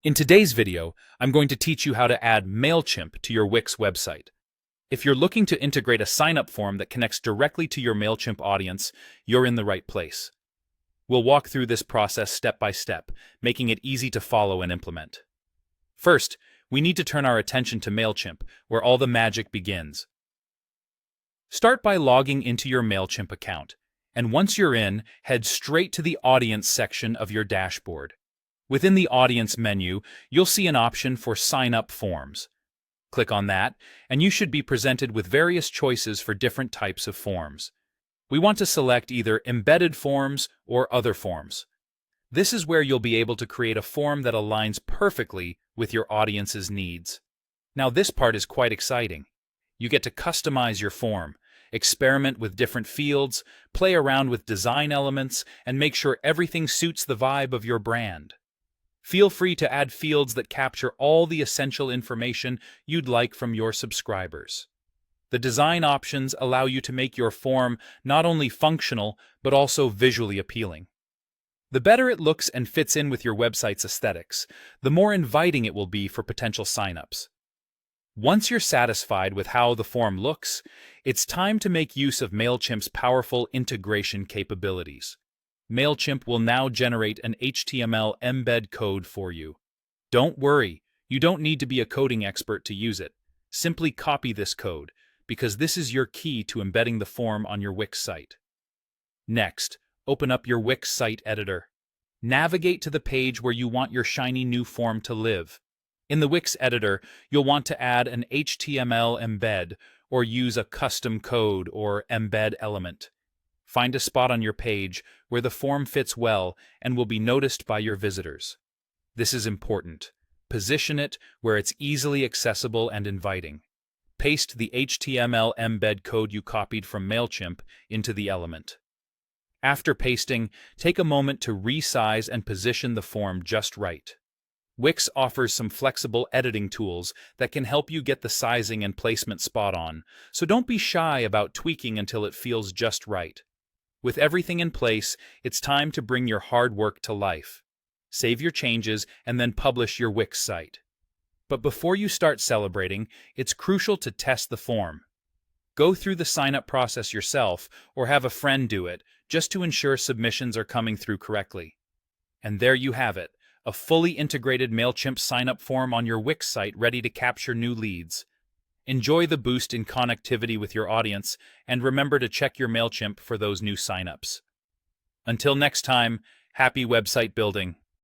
In today's video, I'm going to teach you how to add Mailchimp to your Wix website. If you're looking to integrate a sign-up form that connects directly to your Mailchimp audience, you're in the right place. We'll walk through this process step by step, making it easy to follow and implement. First, we need to turn our attention to Mailchimp, where all the magic begins. Start by logging into your Mailchimp account, and once you're in, head straight to the Audience section of your dashboard. Within the Audience menu, you'll see an option for Sign Up Forms. Click on that, and you should be presented with various choices for different types of forms. We want to select either Embedded Forms or Other Forms. This is where you'll be able to create a form that aligns perfectly with your audience's needs. Now, this part is quite exciting. You get to customize your form, experiment with different fields, play around with design elements, and make sure everything suits the vibe of your brand. Feel free to add fields that capture all the essential information you'd like from your subscribers. The design options allow you to make your form not only functional, but also visually appealing. The better it looks and fits in with your website's aesthetics, the more inviting it will be for potential signups. Once you're satisfied with how the form looks, it's time to make use of Mailchimp's powerful integration capabilities. Mailchimp will now generate an HTML embed code for you. Don't worry, you don't need to be a coding expert to use it. Simply copy this code, because this is your key to embedding the form on your Wix site. Next, open up your Wix site editor. Navigate to the page where you want your shiny new form to live. In the Wix editor, you'll want to add an HTML embed or use a custom code or embed element. Find a spot on your page where the form fits well and will be noticed by your visitors. This is important. Position it where it's easily accessible and inviting. Paste the HTML embed code you copied from Mailchimp into the element. After pasting, take a moment to resize and position the form just right. Wix offers some flexible editing tools that can help you get the sizing and placement spot on, so don't be shy about tweaking until it feels just right. With everything in place, it's time to bring your hard work to life. Save your changes and then publish your Wix site. But before you start celebrating, it's crucial to test the form. Go through the sign-up process yourself or have a friend do it, just to ensure submissions are coming through correctly. And there you have it, a fully integrated Mailchimp sign-up form on your Wix site ready to capture new leads. Enjoy the boost in connectivity with your audience, and remember to check your Mailchimp for those new signups. Until next time, happy website building!